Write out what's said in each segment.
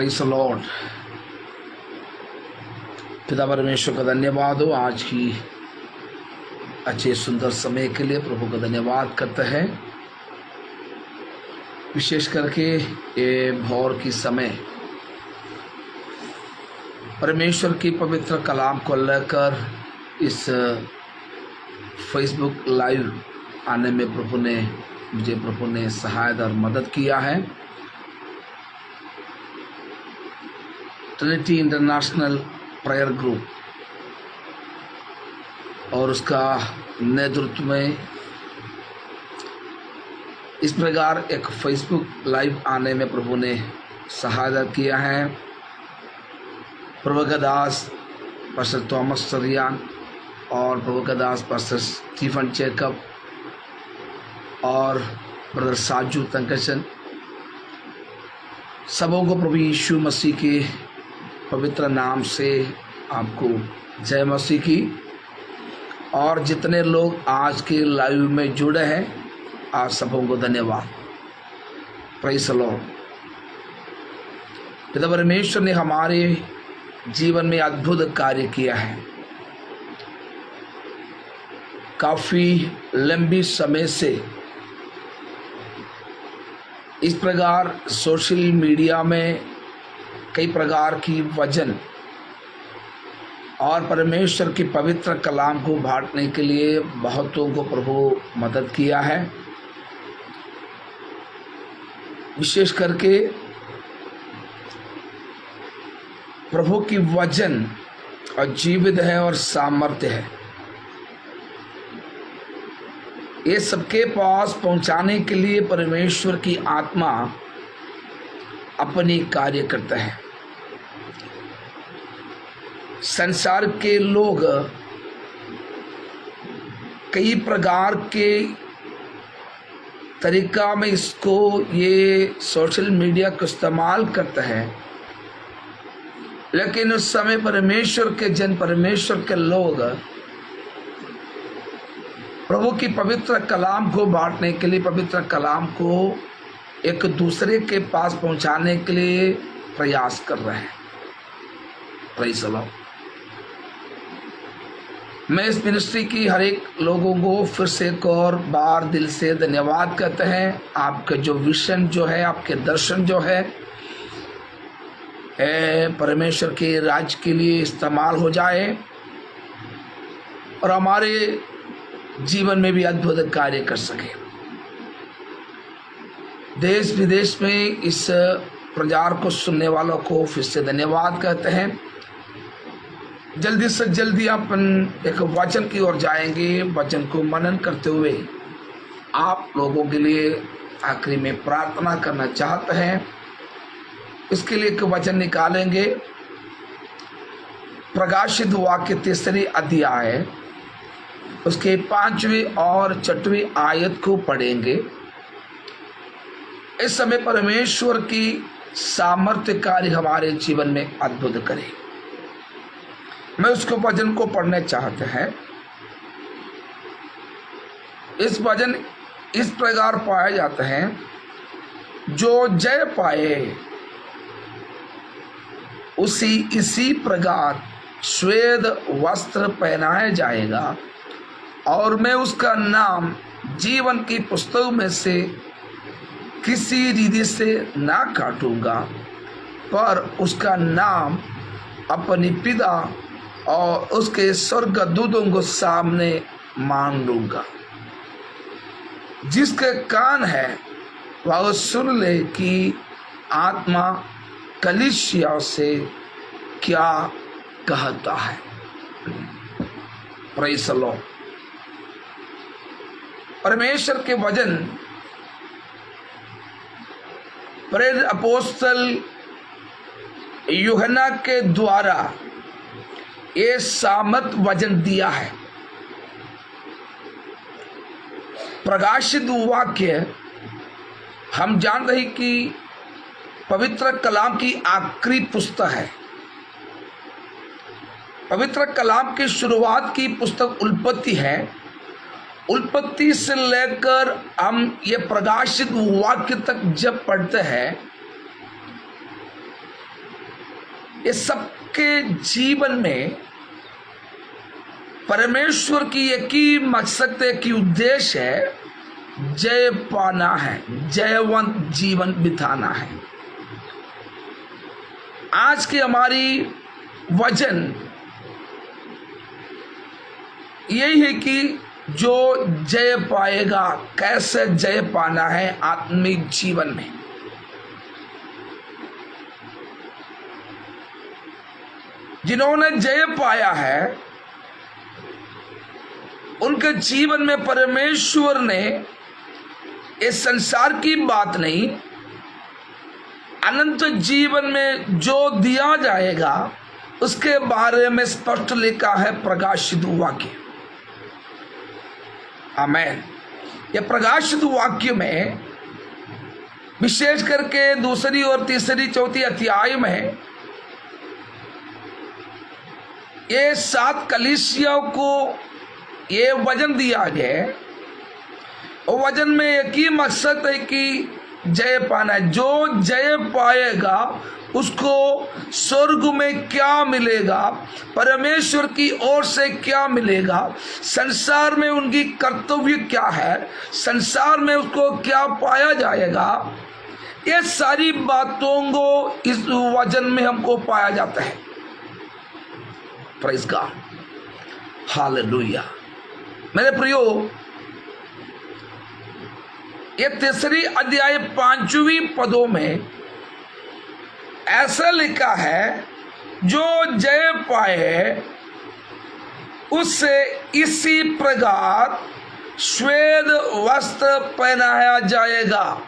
Praise the Lord. पिता परमेश्वर का धन्यवाद हो आज की अच्छे सुंदर समय के लिए। प्रभु का धन्यवाद करते हैं, विशेष करके ये भोर की समय परमेश्वर की पवित्र कलाम को लेकर इस फेसबुक लाइव आने में प्रभु ने सहायता और मदद किया है। ट्रिनिटी इंटरनेशनल प्रेयर ग्रुप और उसका नेतृत्व में इस प्रकार एक फेसबुक लाइव आने में प्रभु ने सहायता किया है। प्रभु का दास पास्टर थॉमस सरियान और प्रभु का दास पास्टर स्टीफन चेकअप और ब्रदर साजू तंकचन, सबों को प्रभु यीशु मसीह के पवित्र नाम से आपको जय मसीह की। और जितने लोग आज के लाइव में जुड़े हैं, आप सबों को धन्यवाद। Praise the Lord. पिता परमेश्वर ने हमारे जीवन में अद्भुत कार्य किया है। काफ़ी लंबी समय से इस प्रकार सोशल मीडिया में कई प्रकार की वचन और परमेश्वर की पवित्र कलाम को बांटने के लिए बहुतों को प्रभु मदद किया है। विशेष करके प्रभु की वचन और जीवित है और सामर्थ्य है, ये सबके पास पहुंचाने के लिए परमेश्वर की आत्मा अपनी कार्य करता है। संसार के लोग कई प्रकार के तरीका में ये सोशल मीडिया को इस्तेमाल करते हैं, लेकिन उस समय परमेश्वर के जन, परमेश्वर के लोग प्रभु की पवित्र कलाम को बांटने के लिए, पवित्र कलाम को एक दूसरे के पास पहुंचाने के लिए प्रयास कर रहे हैं। Praise the Lord. मैं इस मिनिस्ट्री की हर एक लोगों को फिर से एक और बार दिल से धन्यवाद कहते हैं। आपका जो विजन जो है, आपके दर्शन जो है परमेश्वर के राज्य के लिए इस्तेमाल हो जाए और हमारे जीवन में भी अद्भुत कार्य कर सके। देश विदेश में इस प्रचार को सुनने वालों को फिर से धन्यवाद कहते हैं। जल्दी से जल्दी अपन एक वचन की ओर जाएंगे। वचन को मनन करते हुए आप लोगों के लिए आखिरी में प्रार्थना करना चाहते हैं। इसके लिए एक वचन निकालेंगे। प्रकाशित वाक्य 3 अध्याय उसके 5वीं और 6वीं आयत को पढ़ेंगे। इस समय परमेश्वर की सामर्थ्य कार्य हमारे जीवन में अद्भुत करे। मैं उसको वचन को पढ़ने चाहते हैं। इस वचन इस प्रकार पाए जाते हैं, जो जय पाए इसी प्रकार श्वेत वस्त्र पहनाया जाएगा और मैं उसका नाम जीवन की पुस्तक में से किसी रीति से ना काटूंगा, पर उसका नाम अपने पिता और उसके स्वर्गदूतों को सामने मान लूंगा। जिसके कान है वह सुन ले कि आत्मा कलीसिया से क्या कहता है। Praise the Lord. परमेश्वर के वचन प्रेरित अपोस्तल यूहन्ना के द्वारा ये सामर्थ वचन दिया है। प्रकाशित वाक्य हम जानते हैं कि पवित्र कलाम की आखिरी पुस्तक है। पवित्र कलाम की शुरुआत की पुस्तक उत्पत्ति है। उत्पत्ति से लेकर हम ये प्रकाशित वाक्य तक जब पढ़ते हैं ये सबके जीवन में परमेश्वर की एक ही मकसद, एक ही उद्देश्य है, जय पाना है, जयवंत जीवन बिताना है। आज की हमारी वचन यही है कि जो जय पाएगा, कैसे जय पाना है आत्मिक जीवन में। जिन्होंने जय पाया है उनके जीवन में परमेश्वर ने इस संसार की बात नहीं, अनंत जीवन में जो दिया जाएगा उसके बारे में स्पष्ट लिखा है प्रकाशित वाक्य। आमेन। ये प्रकाशित वाक्य में विशेष करके दूसरी और तीसरी चौथी अध्याय में ये 7 कलीसियाओं को ये वचन दिया गया। और वचन में एक ही मकसद है कि जय पाना है। जो जय पाएगा उसको स्वर्ग में क्या मिलेगा, परमेश्वर की ओर से क्या मिलेगा, संसार में उनकी कर्तव्य क्या है, संसार में उसको क्या पाया जाएगा, ये सारी बातों को इस वचन में हमको पाया जाता है। Praise God, hallelujah. मेरे प्रियो, ये तीसरी अध्याय 5वीं पदों में ऐसा लिखा है, जो जय पाए उससे इसी प्रकार श्वेत वस्त्र पहनाया जाएगा।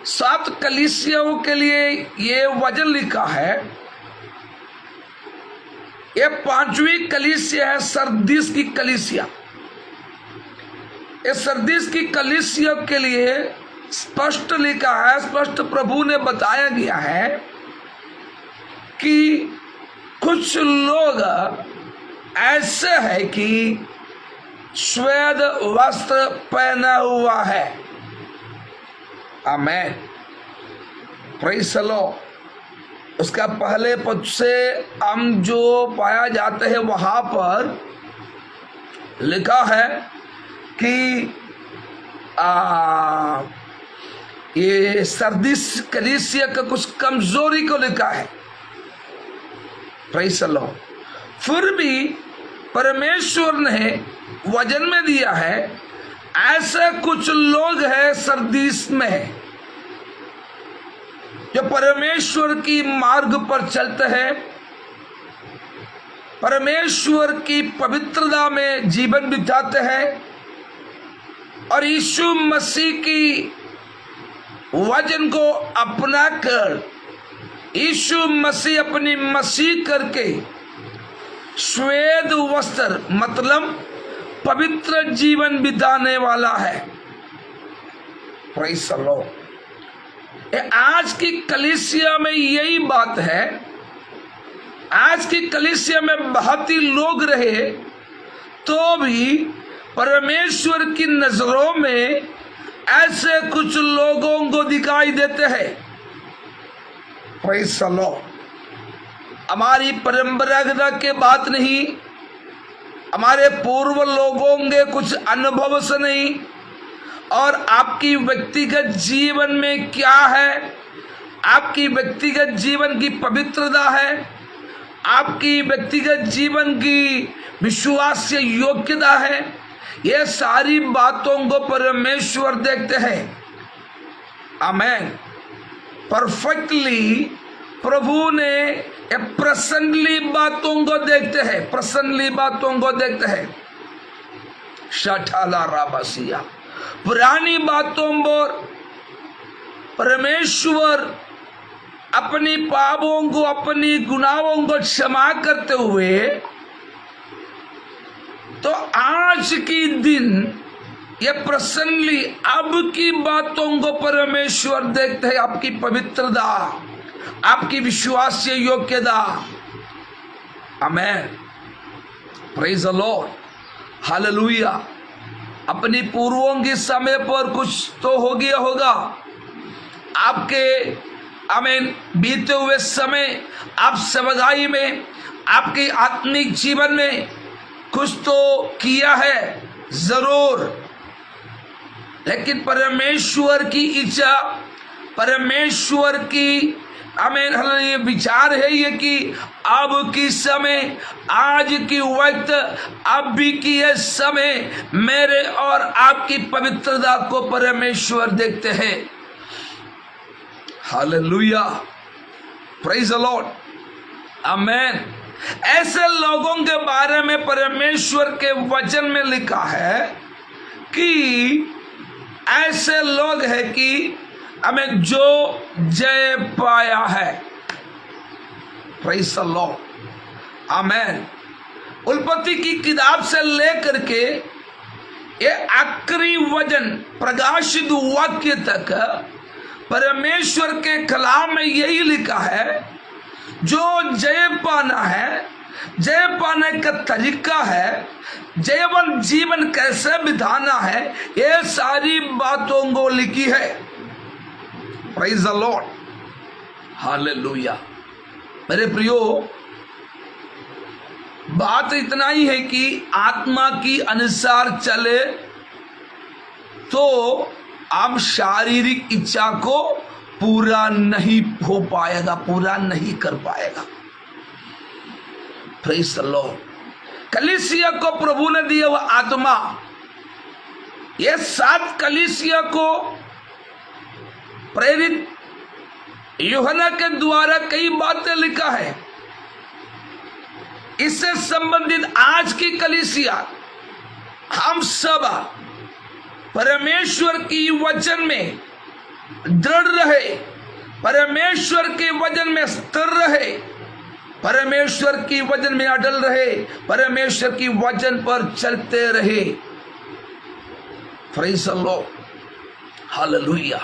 7 कलीसियाओं के लिए ये वचन लिखा है। ये 5वीं कलीसिया है, सरदीस की कलीसिया। इस सरदीस की कलीसिया के लिए स्पष्ट लिखा है, स्पष्ट प्रभु ने बताया गया है कि कुछ लोग ऐसे है कि श्वेत वस्त्र पहना हुआ है। आमेन, प्रेज़ द लॉर्ड। उसका पहले पद से हम जो पाया जाते हैं वहां पर लिखा है कि ये सरदीस कलीसिया का कुछ कमजोरी को लिखा है। Praise the Lord. फिर भी परमेश्वर ने वचन में दिया है, ऐसे कुछ लोग हैं सरदीस में जो परमेश्वर की मार्ग पर चलते हैं, परमेश्वर की पवित्रता में जीवन बिताते हैं और यीशु मसीह की वचन को अपना कर, यीशु मसीह अपनी मसीह करके श्वेत वस्त्र मतलब पवित्र जीवन बिताने वाला है। Praise the Lord. आज की कलीसिया में यही बात है। आज की कलीसिया में बहुत ही लोग रहे तो भी परमेश्वर की नजरों में ऐसे कुछ लोगों को दिखाई देते हैं। Praise the Lord. हमारी परंपरागत के बात नहीं, हमारे पूर्व लोगों के कुछ अनुभव से नहीं, और आपकी व्यक्तिगत जीवन में क्या है, आपकी व्यक्तिगत जीवन की पवित्रता है, आपकी व्यक्तिगत जीवन की विश्वास योग्यता है, ये सारी बातों को परमेश्वर देखते हैं। आमेन। परफेक्टली प्रभु ने प्रसन्नली बातों को देखते हैं, प्रसन्नली बातों को देखते हैं। शठाला राबसिया, पुरानी बातों पर परमेश्वर अपनी पापों को, अपनी गुनाहों को क्षमा करते हुए, तो आज की दिन ये प्रसन्नली अब की बातों को परमेश्वर देखते हैं। आपकी पवित्रता, आपकी विश्वास योग्यता। आमेन, प्रेज़ द लॉर्ड, हालेलुया। अपनी पूर्वों के समय पर कुछ तो हो गया होगा, आपके आमीन बीते हुए समय आप सेवकाई में, आपके आत्मिक जीवन में कुछ तो किया है जरूर, लेकिन परमेश्वर की इच्छा, परमेश्वर की आमीन ये विचार है ये कि अब की समय, आज की वक्त, अभी की ये समय मेरे और आपकी पवित्रता को परमेश्वर देखते हैं। हालेलुया, प्रेज द लॉर्ड, आमीन। ऐसे लोगों के बारे में परमेश्वर के वचन में लिखा है कि ऐसे लोग हैं कि हमें जो जय पाया है। प्रेज द लॉर्ड, आमीन। उत्पत्ति की किताब से लेकर के ये आखिरी वचन प्रकाशित वाक्य तक परमेश्वर के कलाम में यही लिखा है, जो जय पाना है, जय पाने का तरीका है, जयवन जीवन कैसे बिताना है, ये सारी बातों को लिखी है। Praise the lord, hallelujah. मेरे प्रियो, बात इतना ही है कि आत्मा की अनुसार चले तो आप शारीरिक इच्छा को पूरा नहीं हो पाएगा, पूरा नहीं कर पाएगा। Praise the Lord. कलीसिया को प्रभु ने दिया वह आत्मा, ये 7 कलीसिया को प्रेरित यूहन्ना के द्वारा कई बातें लिखा है। इससे संबंधित आज की कलीसिया, हम सब परमेश्वर की वचन में दृढ़ रहे, परमेश्वर के वचन में स्थिर रहे, परमेश्वर की वचन में अटल रहे, परमेश्वर की वचन पर चलते रहे। प्रेज द लॉर्ड, हालेलुया,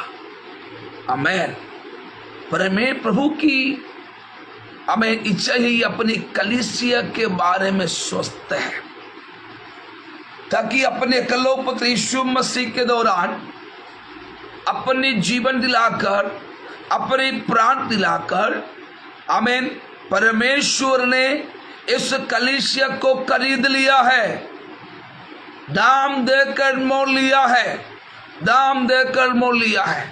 आमीन। प्रभु की हमें इच्छा ही अपनी कलीसिया के बारे में सोचते हैं, ताकि अपने कलोपत्र यीशु मसीह के दौरान अपनी जीवन दिलाकर, अपने प्राण दिलाकर, आमीन, परमेश्वर ने इस कलीसिया को खरीद लिया है, दाम देकर मोल लिया है, दाम देकर मोल लिया है।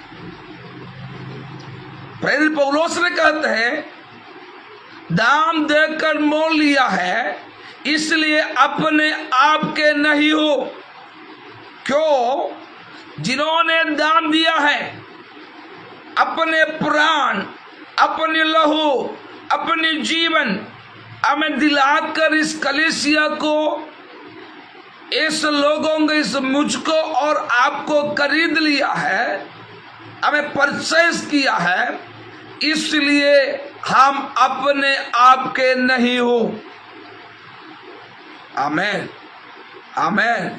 प्रेरित पौलुस ने कहते हैं, दाम देकर मोल लिया है, इसलिए अपने आप के नहीं हो। क्यों? जिन्होंने दाम दिया है, अपने प्राण, अपने लहू, अपने जीवन हमें दिलाकर इस कलीसिया को, इस लोगों को, इस मुझको और आपको खरीद लिया है, हमें परचेज किया है, इसलिए हम अपने आप के नहीं हो। आमीन, आमीन,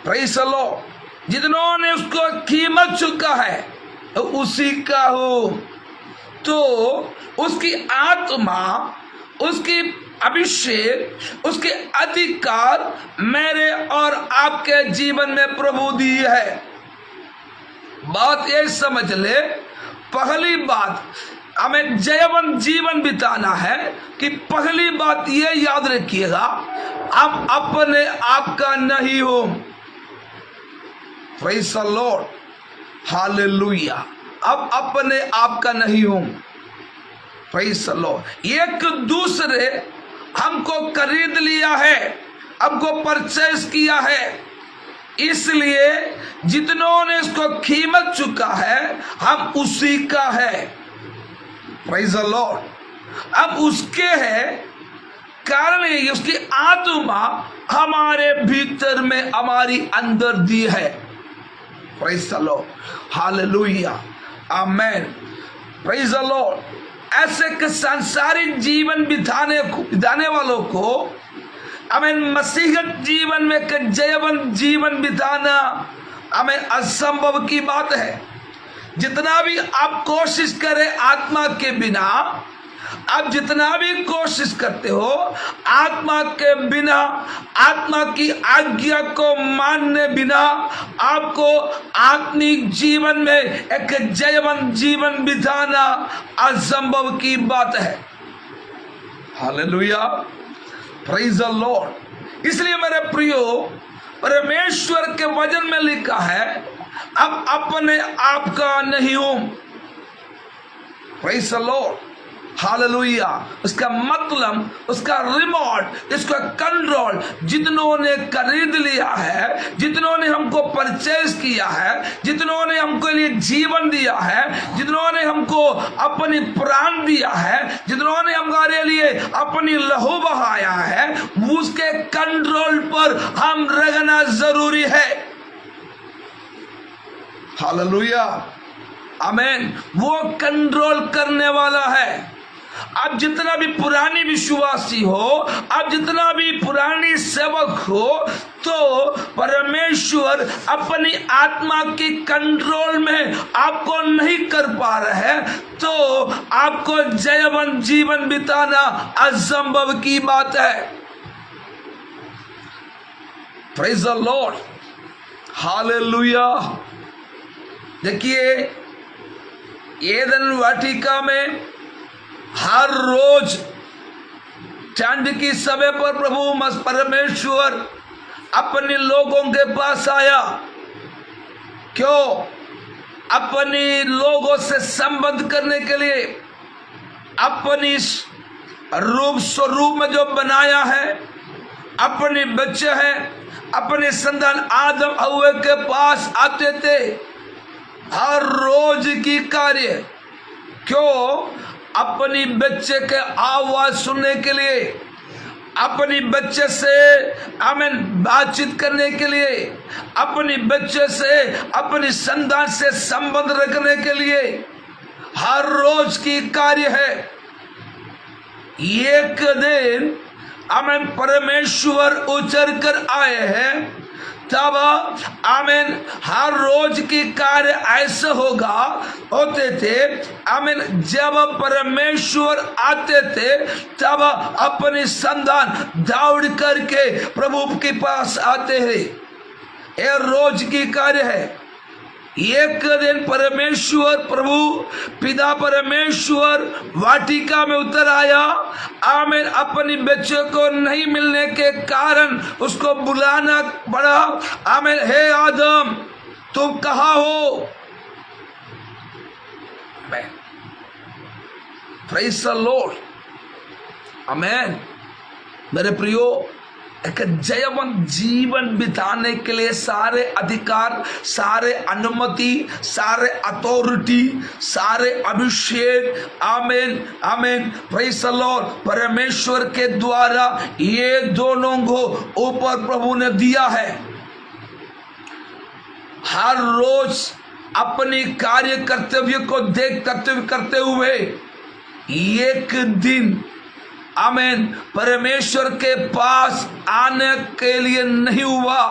प्रेज द लॉर्ड। जिन्होंने उसको कीमत चुका है तो उसी का हो, तो उसकी आत्मा, उसकी अभिषेक, उसके अधिकार मेरे और आपके जीवन में प्रभु दी है। बात ये समझ ले, पहली बात हमें जयवन जीवन बिताना है कि पहली बात ये याद रखिएगा, आप अपने आप का नहीं हो। Praise the lord, hallelujah. अब अपने आप का नहीं हो। Praise the Lord. एक दूसरे हमको खरीद लिया है, हमको परचेज किया है, इसलिए जितनों ने इसको कीमत चुका है, हम उसी का है। Praise the Lord. अब उसके है, कारण ये उसकी आत्मा हमारे भीतर में, हमारी अंदर दी है। प्रेज द लॉर्ड, हालेलुया, आमीन, प्रेज द लॉर्ड। ऐसे के सांसारिक जीवन बिताने वालों को हमें मसीहत जीवन में जयवन जीवन बिताना हमें असंभव की बात है। जितना भी आप कोशिश करें आत्मा के बिना, आप जितना भी कोशिश करते हो, आत्मा के बिना, आत्मा की आज्ञा को मानने बिना आपको आत्मिक जीवन में एक जयवंत जीवन बिताना असंभव की बात है। Hallelujah, praise the Lord. इसलिए मेरे प्रियो, परमेश्वर के वचन में लिखा है, अब अपने आप का नहीं हूं। Praise the lord, hallelujah. उसका मतलब, उसका रिमोट, इसका कंट्रोल जितनों ने खरीद लिया है, जितनों ने हमको परचेज किया है, जितनों ने हमको लिए जीवन दिया है, जितनों ने हमको अपनी प्राण दिया है, जितनों ने हमारे लिए अपनी लहू बहाया है, उसके कंट्रोल पर हम रहना जरूरी है। हालेलुया, आमीन। वो कंट्रोल करने वाला है। आप जितना भी पुरानी विश्वासी हो, आप जितना भी पुरानी सेवक हो, तो परमेश्वर अपनी आत्मा की कंट्रोल में आपको नहीं कर पा रहे, तो आपको जयवंत जीवन बिताना असंभव की बात है। Praise the lord, hallelujah. देखिए, एदन वाटिका में हर रोज ठंड की समय पर प्रभु परमेश्वर अपने लोगों के पास आया। क्यों? अपने लोगों से संबंध करने के लिए। अपनी रूप स्वरूप में जो बनाया है, अपने बच्चे हैं, अपने संतान आदम हव्वा के पास आते थे हर रोज की कार्य। क्यों? अपनी बच्चे के आवाज सुनने के लिए, अपनी बच्चे से आमीन बातचीत करने के लिए, अपनी बच्चे से, अपनी संतान से संबंध रखने के लिए हर रोज की कार्य है। एक दिन आमीन परमेश्वर उतर कर आए हैं, तब आमीन हर रोज की कार्य ऐसे होते थे। आमीन जब परमेश्वर आते थे, तब अपनी संतान दौड़ करके प्रभु के पास आते हैं। ये रोज की कार्य है। एक दिन परमेश्वर, प्रभु पिता परमेश्वर वाटिका में उतर आया। आमीन अपनी बच्चे को नहीं मिलने के कारण उसको बुलाना पड़ा। आमीन, हे आदम, तुम कहाँ हो? प्रेज द लॉर्ड, आमीन। मेरे प्रियो, एक जयवंत जीवन बिताने के लिए सारे अधिकार, सारे अनुमति, सारे अथॉरिटी, सारे अभिषेक, आमीन आमीन, प्रेज द लॉर्ड, परमेश्वर के द्वारा ये दोनों को ऊपर प्रभु ने दिया है। हर रोज अपनी कार्य कर्तव्य को करते हुए एक दिन आमीन परमेश्वर के पास आने के लिए नहीं हुआ,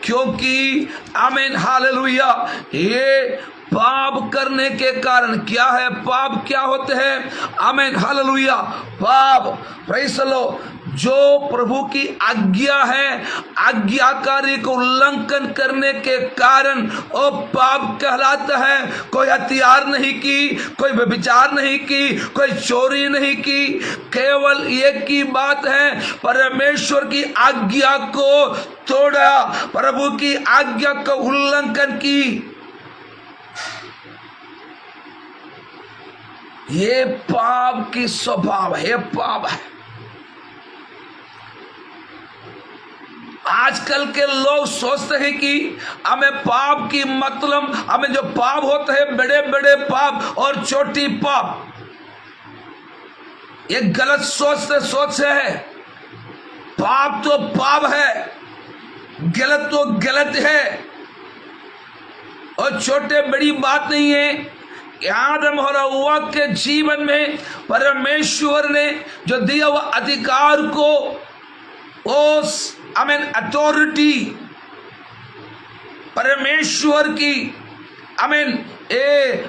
क्योंकि आमीन हालेलुया, ये पाप करने के कारण। क्या है पाप? क्या होते हैं? आमीन हालेलुया, पाप, प्रेज़ द लॉर्ड, जो प्रभु की आज्ञा है, आज्ञाकारी को उल्लंघन करने के कारण वो पाप कहलाता है। कोई हत्यार नहीं की, कोई व्यभिचार नहीं की, कोई चोरी नहीं की, केवल एक ही बात है, परमेश्वर की आज्ञा को तोड़ा, प्रभु की आज्ञा को उल्लंघन की। ये पाप की स्वभाव है, ये पाप है। आजकल के लोग सोचते हैं कि हमें पाप की मतलब, हमें जो पाप होते हैं बड़े बड़े पाप और छोटी पाप, ये गलत सोच है। पाप तो पाप है, गलत तो गलत है, और छोटे बड़ी बात नहीं है। आदम और हव्वा के जीवन में परमेश्वर ने जो दिया हुआ अधिकार को, उस आमीन अथॉरिटी परमेश्वर की आमीन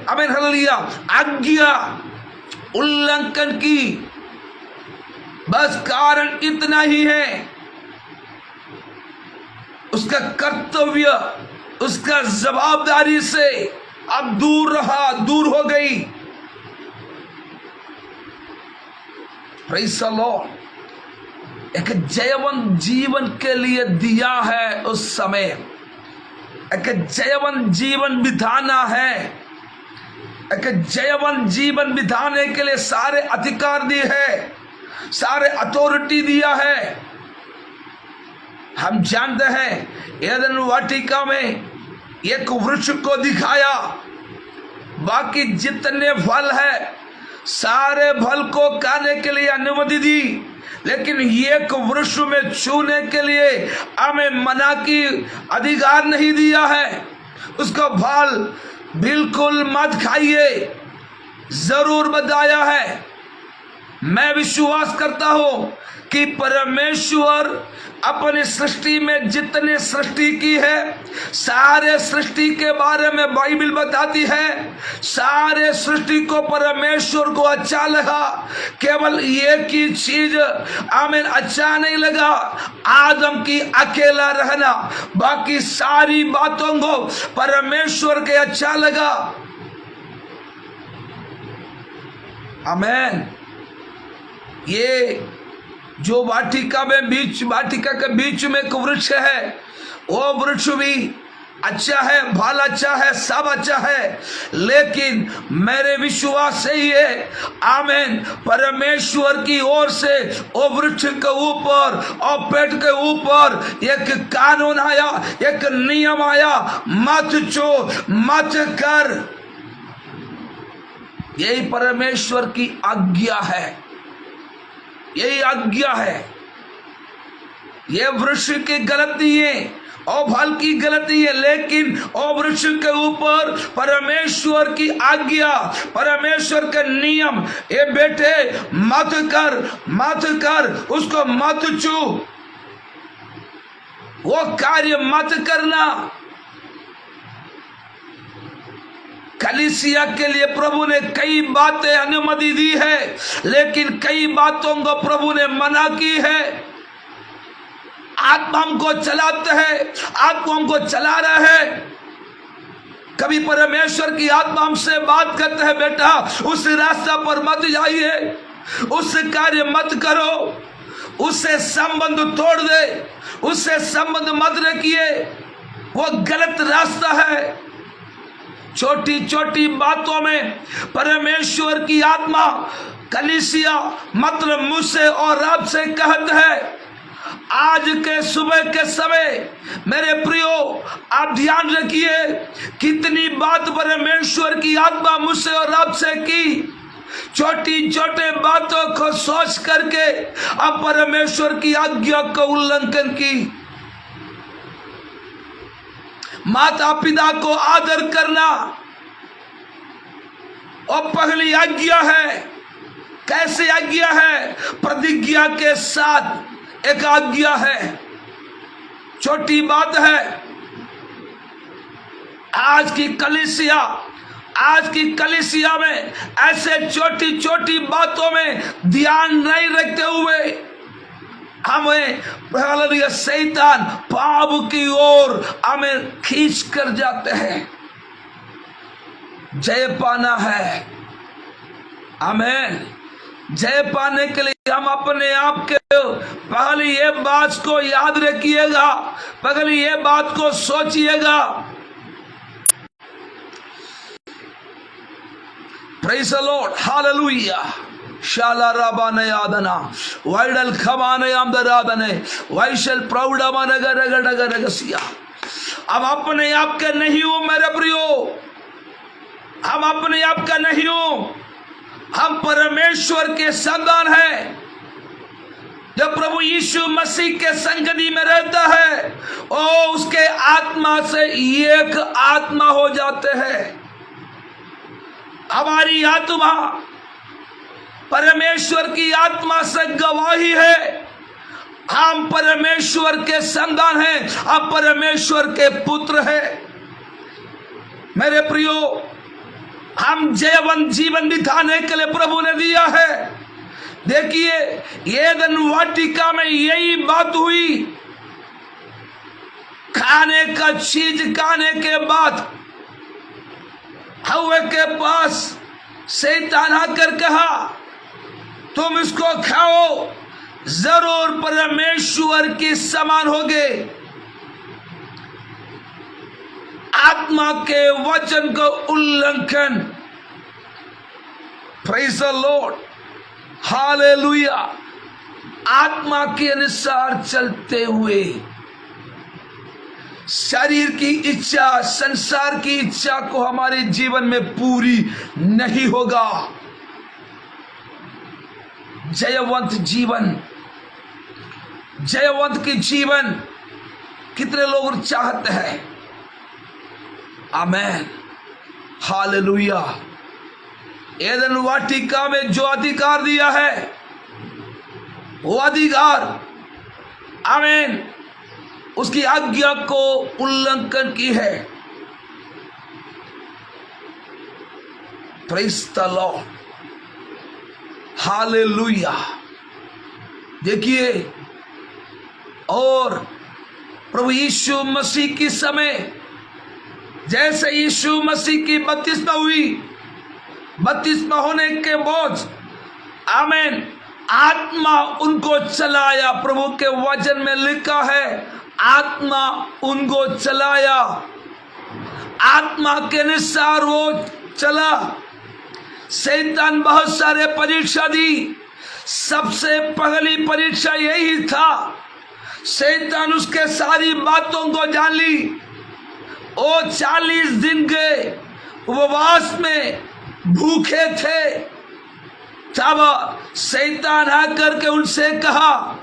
हालेलुया आज्ञा उल्लंघन की। बस कारण इतना ही है, उसका कर्तव्य, उसका जवाबदारी से अब दूर रहा, दूर हो गई। Praise the Lord. एक जयवंत जीवन के लिए दिया है उस समय, एक जयवंत जीवन बिताना है, एक जयवंत जीवन बिताने के लिए सारे अधिकार दिए है, सारे अथॉरिटी दिया है। हम जानते हैं एदन वाटिका में एक वृक्ष को दिखाया, बाकी जितने फल है सारे फल को खाने के लिए अनुमति दी, लेकिन एक वृक्ष में छूने के लिए हमें मना की अधिकार नहीं दिया है। उसका फल बिल्कुल मत खाइए, जरूर बताया है। मैं विश्वास करता हूं कि परमेश्वर अपनी सृष्टि में जितने सृष्टि की है, सारे सृष्टि के बारे में बाइबल बताती है, सारे सृष्टि को परमेश्वर को अच्छा लगा। केवल एक ही चीज हमें अच्छा नहीं लगा, आदम की अकेला रहना। बाकी सारी बातों को परमेश्वर के अच्छा लगा। आमीन। ये जो वाटिका के बीच में एक वृक्ष है, वो वृक्ष भी अच्छा है, फल अच्छा है, सब अच्छा है, लेकिन मेरे विश्वास से ही है, आमीन, परमेश्वर की ओर से वो वृक्ष के ऊपर और पेड़ के ऊपर एक कानून आया, एक नियम आया, मत छू, मत कर। यही परमेश्वर की आज्ञा है, यही आज्ञा है। ये वृक्ष की गलती है और फल की गलती है, लेकिन और वृक्ष के ऊपर परमेश्वर की आज्ञा, परमेश्वर के नियम, ये बेटे मत कर, मत कर, उसको मत छू, वो कार्य मत करना। कलीसिया के लिए प्रभु ने कई बातें अनुमति दी है, लेकिन कई बातों को प्रभु ने मना की है। आत्मा हमको चलाते हैं, आत्मा हमको चला रहा है। कभी परमेश्वर की आत्मा हमसे बात करते हैं, बेटा उस रास्ता पर मत जाइए, उस कार्य मत करो, उससे संबंध तोड़ दे, उससे संबंध मत रखिए, वो गलत रास्ता है। छोटी छोटी बातों में परमेश्वर की आत्मा कलीसिया मतलब मुझसे और आपसे कहते हैं। आज के सुबह के समय मेरे प्रियो, आप ध्यान रखिए, कितनी बात परमेश्वर की आत्मा मुझसे और आपसे की। छोटी छोटे बातों को सोच करके अब परमेश्वर की आज्ञा का उल्लंघन की। माता पिता को आदर करना और पहली आज्ञा है। कैसे आज्ञा है? प्रतिज्ञा के साथ एक आज्ञा है। छोटी बात है। आज की कलीसिया में ऐसे छोटी छोटी बातों में ध्यान नहीं रखते हुए हमें शैतान पाप की ओर हमें खींच कर जाते हैं। जय पाना है, आमीन। जय पाने के लिए हम अपने आप के पहले ये बात को याद रखिएगा, पहले ये बात को सोचिएगा। Praise the lord, hallelujah. शाला राबाने यादना वाइडल खमाने आमदरादने वाइशल प्रौढ़माने गरगडगरगसिया। अब अपने आप के नहीं हो मेरे प्रियो, हम अपने आप का नहीं हो, हम परमेश्वर के संतान हैं। जब प्रभु यीशु मसीह के संगति में रहता है और उसके आत्मा से एक आत्मा हो जाते हैं। हमारी आत्मा परमेश्वर की आत्मा से गवाही है, हम परमेश्वर के संतान हैं, हम परमेश्वर के पुत्र हैं। मेरे प्रियो, हम जयवंत जीवन बिताने के लिए प्रभु ने दिया है। देखिए एदन वाटिका में यही बात हुई। खाने का चीज खाने के बाद हव्वा के पास शैतान आकर कहा तुम इसको खाओ, जरूर परमेश्वर के समान होगे। आत्मा के वचन का उल्लंघन, प्रेज़ द लॉर्ड, हालेलुया। आत्मा के अनुसार चलते हुए शरीर की इच्छा, संसार की इच्छा को हमारे जीवन में पूरी नहीं होगा। जयवंत जीवन, जयवंत की जीवन कितने लोग चाहते हैं? आमेन, हालेलुया। एदन वाटिका में जो अधिकार दिया है वो अधिकार, आमेन, उसकी आज्ञा को उल्लंघन की है। Praise the lord, hallelujah. देखिए, और प्रभु यीशु मसीह के समय जैसे यीशु मसीह की बपतिस्मा हुई, बपतिस्मा होने के बाद, आमेन, आत्मा उनको चलाया। प्रभु के वचन में लिखा है आत्मा उनको चलाया, आत्मा के अनुसार वो चला। शैतान बहुत सारे परीक्षा दी, सबसे पहली परीक्षा यही था। शैतान उसके सारी बातों को जान ली। वो 40 दिन के उपवास में भूखे थे। तब शैतान आकर के उनसे कहा,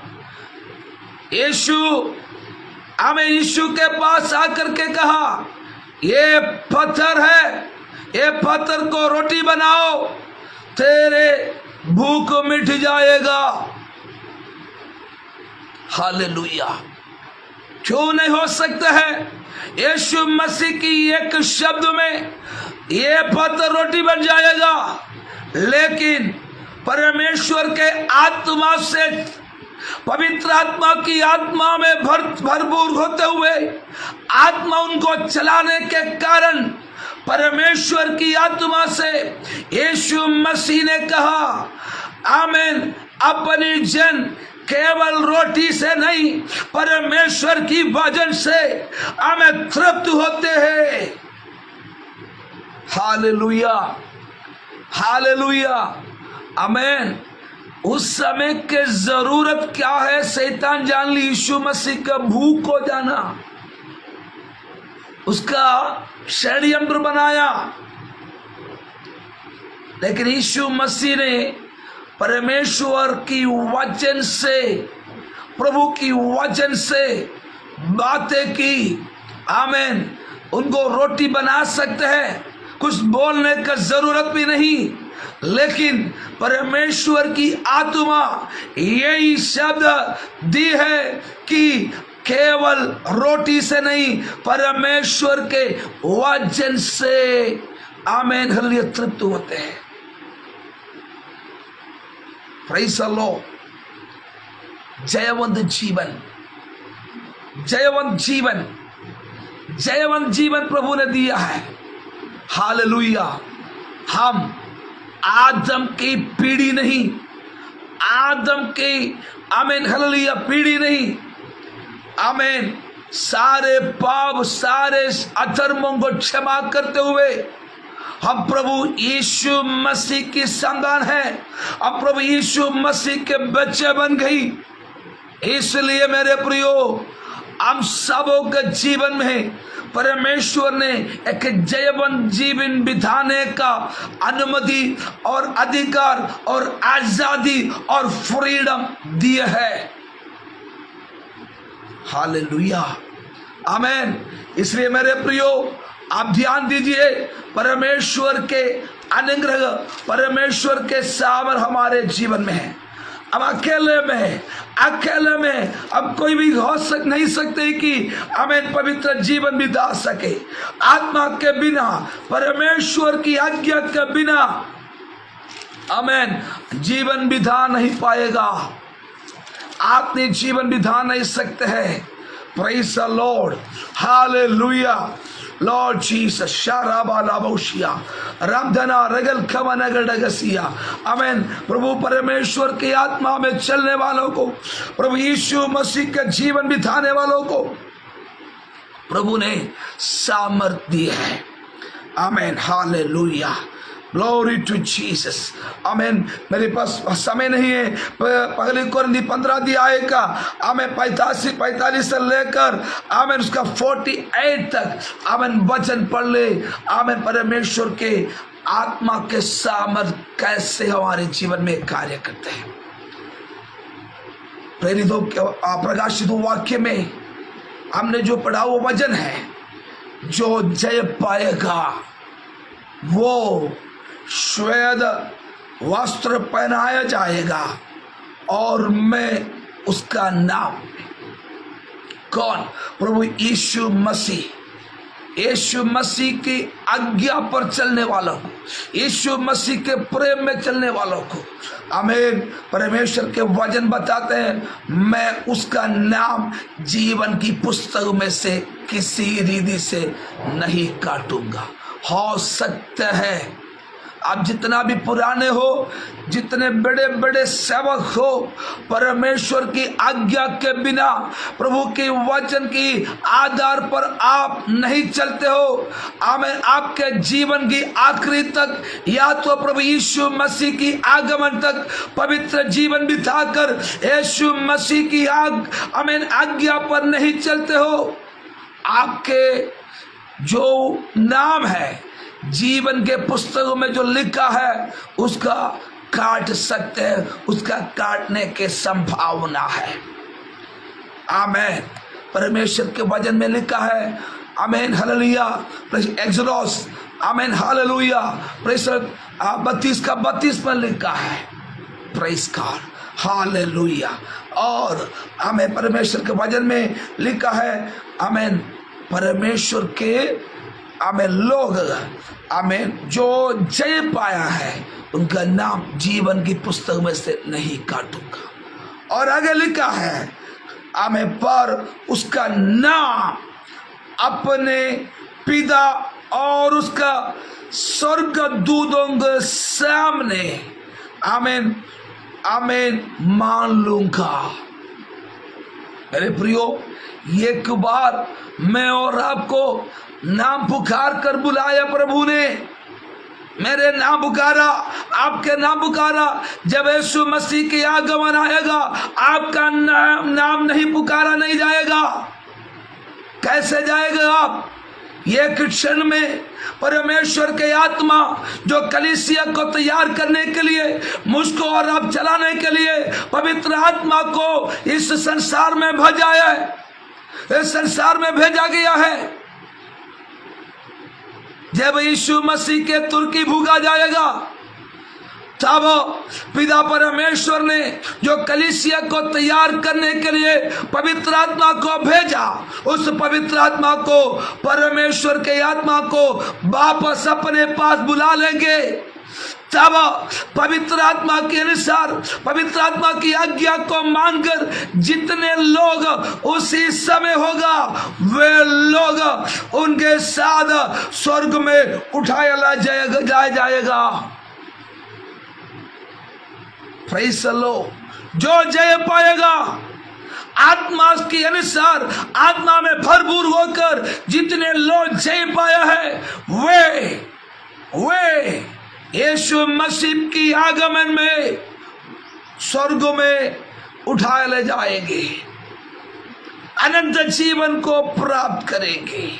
यीशु, हमें यीशु के पास आकर के कहा ये पत्थर है, ये पत्थर को रोटी बनाओ, तेरे भूख मिट जाएगा। हालेलुया। क्यों नहीं हो सकता है? यीशु मसीह की एक शब्द में ये पत्थर रोटी बन जाएगा। लेकिन परमेश्वर के आत्मा से, पवित्र आत्मा की आत्मा में भरपूर होते हुए आत्मा उनको चलाने के कारण परमेश्वर की आत्मा से यीशु मसीह ने कहा, आमीन, अपनी जन केवल रोटी से नहीं परमेश्वर की वचन से हमें तृप्त होते हैं। हालेलुया, हालेलुया, आमीन। उस समय के जरूरत क्या है शैतान जान ली। यीशु मसीह का भूख को जाना, उसका षड्यंत्र बनाया। लेकिन यीशु मसीह ने परमेश्वर की वचन से, प्रभु की वचन से बातें की। आमीन। उनको रोटी बना सकते हैं, कुछ बोलने का जरूरत भी नहीं। लेकिन परमेश्वर की आत्मा यही शब्द दी है कि केवल रोटी से नहीं, परमेश्वर के वचन से, आमीन, हालेलुया, तृप्त होते हैं। Praise the Lord. जयवंत जीवन, जयवंत जीवन, जयवंत जीवन प्रभु ने दिया है। हालेलुया। हम आदम की पीढ़ी नहीं, आदम की, आमीन, हालेलुया, पीढ़ी नहीं। आमीन। सारे पाप, सारे अधर्मों को क्षमा करते हुए हम प्रभु यीशु मसीह की संतान है। अब प्रभु यीशु मसीह के बच्चे बन गई। इसलिए मेरे प्रियो, हम सबों के जीवन में परमेश्वर ने एक जयवंत जीवन बिताने का अनुमति और अधिकार और आजादी और फ्रीडम दिए है। हालेलुया, आमीन। इसलिए मेरे प्रियो, आप ध्यान दीजिए, परमेश्वर के अनुग्रह, परमेश्वर के सामर हमारे जीवन में है। अब अकेले में अब कोई भी नहीं सकते कि हमें पवित्र जीवन बिता सके। आत्मा के बिना, परमेश्वर की आज्ञा के बिना आमेन जीवन बिता नहीं पाएगा। आत्मिक जीवन बिता नहीं सकते हैं। Praise the lord, hallelujah. Lord Jesus शाराबालाबोशिया रामधना रगल खमनगडगसिया आमेन। प्रभु परमेश्वर की आत्मा में चलने वालों को, प्रभु यीशु मसीह के जीवन बिताने वालों को प्रभु ने सामर्थ दी है। आमेन, हालेलुया, ग्लोरी टू जीसस। आमेन। मेरे पास समय नहीं है। पहले कोरिन्थी 15 अध्याय का आमेन 45 से लेकर आमेन उसका 48 तक आमेन वचन पढ़ ले। आमेन। परमेश्वर के आत्मा के सामर्थ कैसे हमारे जीवन में कार्य करते हैं। प्रेरितों के प्रकाशित वाक्य में हमने जो पढ़ा वो वचन है, जो जय पाएगा वो श्वेत वस्त्र पहनाया जाएगा और मैं उसका नाम, कौन? प्रभु यीशु मसीह की आज्ञा पर चलने वालों को, यीशु मसीह के प्रेम में चलने वालों को आमीन। परमेश्वर के वचन बताते हैं, मैं उसका नाम जीवन की पुस्तक में से किसी रीति से नहीं काटूंगा। हो सकता है आप जितना भी पुराने हो, जितने बड़े बड़े सेवक हो, परमेश्वर की आज्ञा के बिना, प्रभु के वचन की आधार पर आप नहीं चलते हो। आमीन। आपके जीवन की आखिरी तक या तो प्रभु यीशु मसीह की आगमन तक पवित्र जीवन बिताकर यीशु मसीह की आमीन आज्ञा पर नहीं चलते हो, आपके जो नाम है जीवन के पुस्तकों में जो लिखा है उसका काट सकते हैं, उसका काटने के संभावना है। आमीन। परमेश्वर के वचन में लिखा है, आमीन, हालेलुया, एक्सोडस, आमीन, हालेलुया, 32 का 32 में लिखा है, प्रेज़ गॉड, हालेलुया। और आमीन परमेश्वर के वचन में लिखा है, आमीन, परमेश्वर के आमीन लोग, आमीन, जो जय पाया है उनका नाम जीवन की पुस्तक में से नहीं काटूंगा। और आगे लिखा है, आमीन, पर उसका नाम अपने पिता और उसका स्वर्गदूतों के सामने आमीन आमीन मान लूंगा। मेरे प्रियो, एक बार मैं और आपको नाम पुकार कर बुलाया प्रभु ने, मेरे नाम पुकारा, आपके नाम पुकारा। जब यीशु मसीह की आगमन आएगा आपका नाम नहीं पुकारा नहीं जाएगा। कैसे जाएगा आप? एक क्षण में परमेश्वर के आत्मा जो कलीसिया को तैयार करने के लिए, मुझको और आप चलाने के लिए पवित्र आत्मा को इस संसार में भेजा है, इस संसार में भेजा गया है। जब यीशु मसीह के तुर्की भूगा जाएगा तब पिता परमेश्वर ने जो कलीसिया को तैयार करने के लिए पवित्र आत्मा को भेजा, उस पवित्र आत्मा को, परमेश्वर के आत्मा को वापस अपने पास बुला लेंगे। तब पवित्र आत्मा के अनुसार, पवित्र आत्मा की आज्ञा को मानकर जितने लोग उसी समय होगा वे लोग उनके साथ स्वर्ग में उठाया जाएगा। Praise the Lord. जो जय पाएगा आत्मा के अनुसार, आत्मा में भरपूर होकर जितने लोग जय पाया है वे यीशु मसीह की आगमन में स्वर्ग में उठाए ले जाएंगे, अनंत जीवन को प्राप्त करेंगे।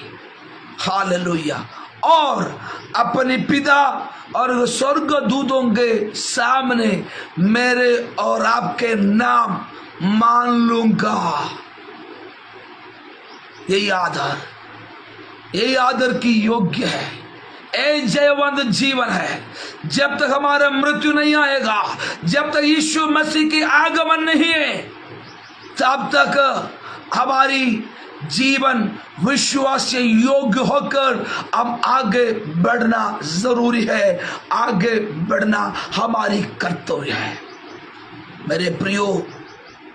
हालेलुया। और अपने पिता और स्वर्गदूतों के सामने मेरे और आपके नाम मान लूंगा। यही आदर की योग्य है, ए जयवंत जीवन है। जब तक हमारा मृत्यु नहीं आएगा, जब तक यीशु मसीह की आगमन नहीं है, तब तक हमारी जीवन विश्वास से योग्य होकर हम आगे बढ़ना जरूरी है। आगे बढ़ना हमारी कर्तव्य है। मेरे प्रियो,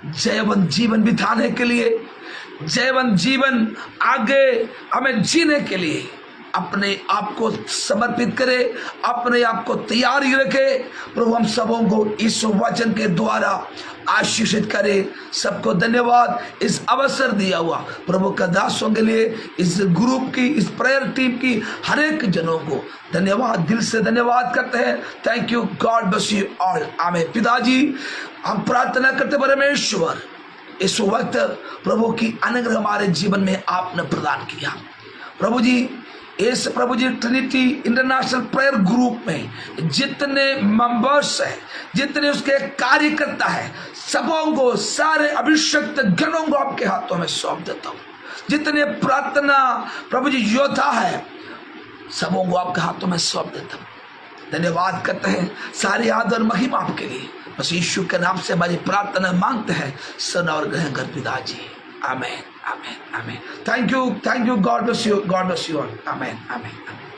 जयवंत जीवन बिताने के लिए, जयवंत जीवन आगे हमें जीने के लिए अपने आप को समर्पित करे, अपने आप को तैयारी रखे। प्रभु हम सबों को इस वचन के द्वारा आशीषित करे। सबको धन्यवाद इस अवसर दिया हुआ प्रभु का दासों के लिए, इस ग्रुप की, इस प्रेयर टीम की हर एक जनों को धन्यवाद, दिल से धन्यवाद करते हैं। Thank you, God bless you all. आमीन। पिताजी, हम प्रार्थना करते परमेश्वर, इस वक्त प्रभु की अनुग्रह हमारे जीवन में आपने प्रदान किया। प्रभु जी, इस प्रभु जी ट्रिनिटी इंटरनेशनल प्रेयर ग्रुप में जितने मेंबर्स हैं, जितने उसके कार्यकर्ता हैं, सबों को, सारे अभिषिक्त गणों को आपके हाथों में सौंप देता हूँ। जितने प्रार्थना प्रभु जी योद्धा है, सबों को आपके हाथों में सौंप देता हूँ। धन्यवाद करते हैं, सारी आदर महिमा आपके लिए। बस यीशु के नाम से हमारी प्रार्थना मांगते हैं, सुन और ग्रहण कर पिताजी। आमीन, आमीन, आमीन। Thank you, God bless you, God bless you all. आमीन, आमीन, आमीन।